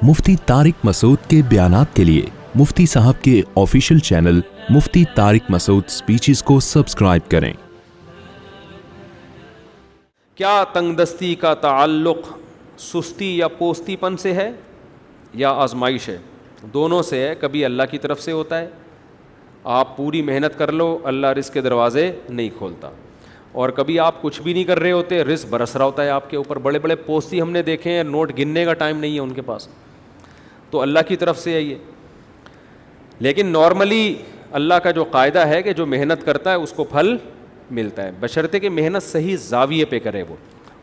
मुफ्ती तारिक मसूद के बयानात के लिए मुफ्ती साहब के ऑफिशियल चैनल मुफ्ती तारिक मसूद स्पीचेस को सब्सक्राइब करें। क्या तंगदस्ती का ताल्लुक़ सुस्ती या पोस्तीपन से है या आजमाइश है? दोनों से है। कभी अल्लाह की तरफ से होता है, आप पूरी मेहनत कर लो, अल्लाह रिस्क के दरवाज़े नहीं खोलता, और कभी आप कुछ भी नहीं कर रहे होते, रिस्क बरस रहा होता है आपके ऊपर। बड़े बड़े पोस्ती हमने देखे हैं, नोट गिनने का टाइम नहीं है उनके पास, तो अल्लाह की तरफ से है ये। लेकिन नॉर्मली अल्लाह का जो कायदा है कि जो मेहनत करता है उसको फल मिलता है, बशर्ते कि मेहनत सही जाविये पे करे। वो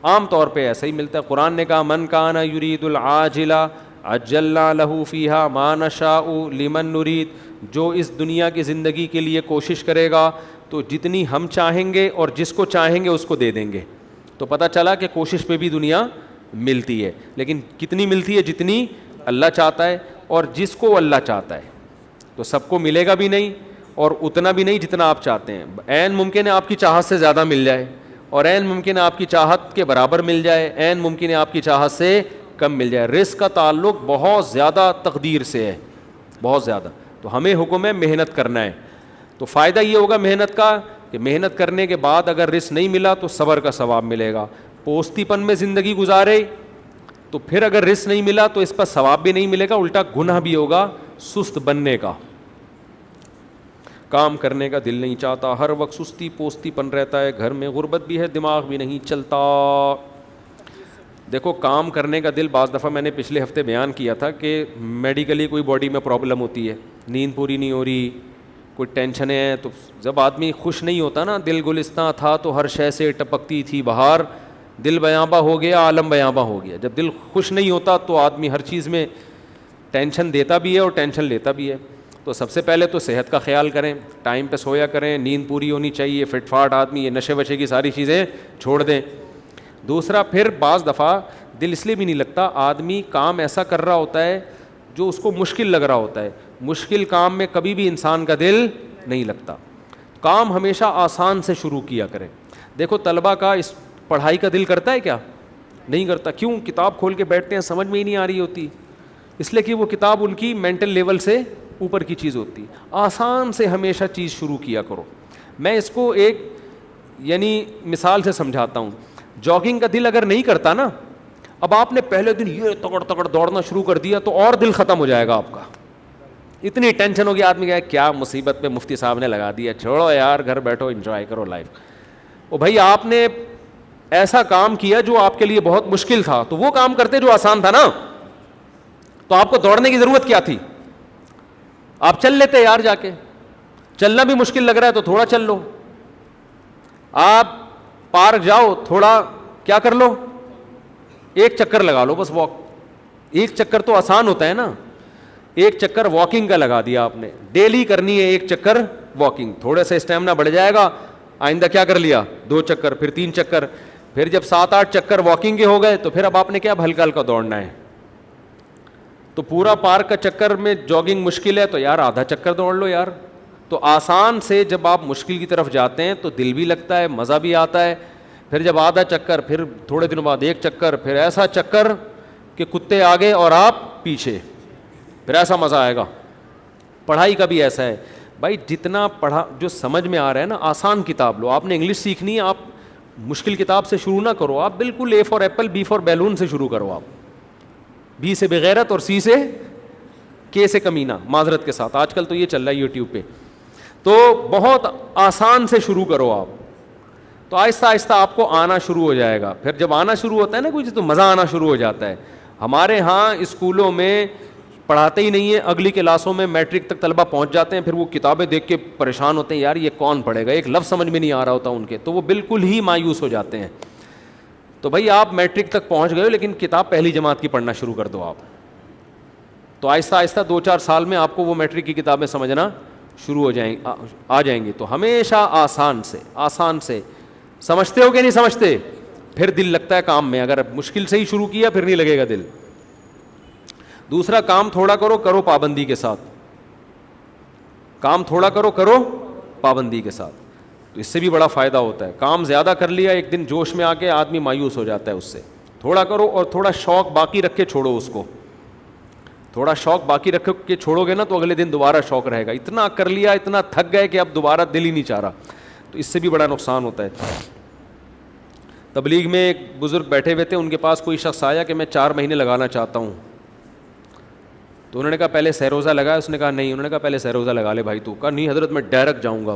आम तौर पे ऐसा ही मिलता है। कुरान ने कहा मन काना युरीदुल आजिला अज्जलना लहू फ़ीहा मा नशाउ लिमन नुरीद, जो इस दुनिया की ज़िंदगी के लिए कोशिश करेगा तो जितनी हम चाहेंगे और जिसको चाहेंगे उसको दे देंगे। तो पता चला कि कोशिश पे भी दुनिया मिलती है, लेकिन कितनी मिलती है? जितनी अल्लाह चाहता है, और जिसको अल्लाह चाहता है। तो सबको मिलेगा भी नहीं और उतना भी नहीं जितना आप चाहते हैं। ऐन मुमकिन है आपकी चाहत से ज़्यादा मिल जाए, और ऐन मुमकिन है आपकी चाहत के बराबर मिल जाए, ऐन मुमकिन है आपकी चाहत से कम मिल जाए। रिस्क का ताल्लुक़ बहुत ज़्यादा तकदीर से है, बहुत ज़्यादा। तो हमें हुक्म है मेहनत करना है। तो फ़ायदा ये होगा मेहनत का कि मेहनत करने के बाद अगर रिस्क नहीं मिला तो सब्र का सवाब मिलेगा। पोस्तीपन में ज़िंदगी गुजारे तो फिर अगर रिस्क नहीं मिला तो इस पर सवाब भी नहीं मिलेगा, उल्टा गुनाह भी होगा सुस्त बनने का। काम करने का दिल नहीं चाहता, हर वक्त सुस्ती पोस्तीपन रहता है, घर में गुर्बत भी है, दिमाग भी नहीं चलता। देखो, काम करने का दिल, बाज़ दफ़ा मैंने पिछले हफ्ते बयान किया था कि मेडिकली कोई बॉडी में प्रॉब्लम होती है, नींद पूरी नहीं हो रही, कोई टेंशन है, तो जब आदमी खुश नहीं होता ना, दिल गुलिस्तां था तो हर शय से टपकती थी बहार, दिल बयाबा हो गया, आलम बयाबा हो गया। जब दिल खुश नहीं होता तो आदमी हर चीज़ में टेंशन देता भी है और टेंशन लेता भी है। तो सबसे पहले तो सेहत का ख्याल करें, टाइम पे सोया करें, नींद पूरी होनी चाहिए, फिटफाट आदमी, ये नशे वशे की सारी चीज़ें छोड़ दें। दूसरा, फिर बाज़ दफ़ा दिल इसलिए भी नहीं लगता, आदमी काम ऐसा कर रहा होता है जो उसको मुश्किल लग रहा होता है। मुश्किल काम में कभी भी इंसान का दिल नहीं लगता। काम हमेशा आसान से शुरू किया करें। देखो, तलबा का इस पढ़ाई का दिल करता है क्या? नहीं करता। क्यों? किताब खोल के बैठते हैं, समझ में ही नहीं आ रही होती, इसलिए कि वो किताब उनकी मेंटल लेवल से ऊपर की चीज़ होती। आसान से हमेशा चीज़ शुरू किया करो। मैं इसको एक मिसाल से समझाता हूँ। जॉगिंग का दिल अगर नहीं करता ना, अब आपने पहले दिन ये तगड़ तगड़ दौड़ना शुरू कर दिया तो और दिल ख़त्म हो जाएगा आपका। इतनी टेंशन होगी आदमी का, क्या मुसीबत पे मुफ्ती साहब ने लगा दिया, छोड़ो यार, घर बैठो, एंजॉय करो लाइफ। ओ भाई, आपने ऐसा काम किया जो आपके लिए बहुत मुश्किल था, तो वो काम करते जो आसान था ना, तो आपको दौड़ने की ज़रूरत क्या थी? आप चल लेते यार, जाके चलना भी मुश्किल लग रहा है तो थोड़ा चल लो। आप पार्क जाओ, थोड़ा क्या कर लो, एक चक्कर लगा लो, बस वॉक। एक चक्कर तो आसान होता है ना, एक चक्कर वॉकिंग का लगा दिया आपने, डेली करनी है एक चक्कर वॉकिंग, थोड़ा सा स्टेमिना बढ़ जाएगा। आइंदा क्या कर लिया, 2 चक्कर, फिर 3 चक्कर, फिर जब 7-8 चक्कर वॉकिंग के हो गए तो फिर अब आपने क्या, हल्का हल्का दौड़ना है। तो पूरा पार्क का चक्कर में जॉगिंग मुश्किल है तो यार आधा चक्कर दौड़ लो यार। तो आसान से जब आप मुश्किल की तरफ जाते हैं तो दिल भी लगता है, मज़ा भी आता है। फिर जब आधा चक्कर, फिर थोड़े दिनों बाद 1 चक्कर, फिर ऐसा चक्कर कि कुत्ते आगे और आप पीछे, फिर ऐसा मज़ा आएगा। पढ़ाई का भी ऐसा है भाई, जितना पढ़ा, जो समझ में आ रहा है ना, आसान किताब लो। आपने इंग्लिश सीखनी है, आप मुश्किल किताब से शुरू ना करो, आप बिल्कुल A for Apple, B for balloon से शुरू करो। आप B से बेगैरत और C से K से कमीना, माजरत के साथ, आजकल तो ये चल रहा है यूट्यूब पे। तो बहुत आसान से शुरू करो आप, तो आहिस्ता आहिस्ता आपको आना शुरू हो जाएगा। फिर जब आना शुरू होता है ना कुछ, तो मज़ा आना शुरू हो जाता है। हमारे यहाँ स्कूलों में पढ़ाते ही नहीं है, अगली क्लासों में मैट्रिक तक तलबा पहुँच जाते हैं, फिर वो किताबें देख के परेशान होते हैं, यार ये कौन पढ़ेगा, एक लफ्ज़ समझ में नहीं आ रहा होता उनके, तो वो बिल्कुल ही मायूस हो जाते हैं। तो भाई, आप मैट्रिक तक पहुँच गए हो, लेकिन किताब पहली जमात की पढ़ना शुरू कर दो आप, तो आहिस्ता आहिस्ता 2-4 साल में आपको वो मैट्रिक की किताबें समझना शुरू हो जाएंगी, आ जाएंगी। तो हमेशा आसान से समझते हो कि नहीं समझते, फिर दिल लगता है काम में। अगर मुश्किल से ही शुरू किया फिर नहीं लगेगा दिल। दूसरा, काम थोड़ा करो, करो पाबंदी के साथ। काम थोड़ा करो, करो पाबंदी के साथ, तो इससे भी बड़ा फ़ायदा होता है। काम ज़्यादा कर लिया एक दिन जोश में आके, आदमी मायूस हो जाता है उससे। थोड़ा करो और थोड़ा शौक़ बाकी रख के छोड़ो उसको। تھوڑا شوق باقی رکھ کے چھوڑو گے نا تو اگلے دن دوبارہ شوق رہے گا. اتنا کر لیا, اتنا تھک گئے کہ اب دوبارہ دل ہی نہیں چاہ رہا, تو اس سے بھی بڑا نقصان ہوتا ہے. تبلیغ میں ایک بزرگ بیٹھے ہوئے تھے, ان کے پاس کوئی شخص آیا کہ میں 4 مہینے لگانا چاہتا ہوں. تو انہوں نے کہا پہلے سہ روزہ لگایا؟ اس نے کہا نہیں. انہوں نے کہا پہلے سہ روزہ لگا لے بھائی. تو کہا نہیں حضرت میں ڈائریکٹ جاؤں گا.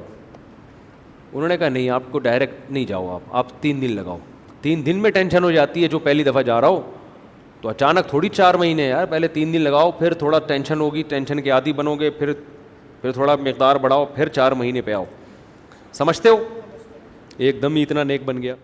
انہوں نے کہا نہیں, آپ کو ڈائریکٹ نہیں جاؤ, آپ 3 دن لگاؤ. 3 دن میں ٹینشن ہو جاتی ہے جو پہلی دفعہ جا رہا ہو, تو اچانک تھوڑی 4 مہینے یار. پہلے 3 دن لگاؤ, پھر تھوڑا ٹینشن ہوگی, ٹینشن کے عادی بنو گے, پھر تھوڑا مقدار بڑھاؤ, پھر 4 مہینے پہ آؤ. سمجھتے ہو؟ ایک دم ہی اتنا نیک بن گیا.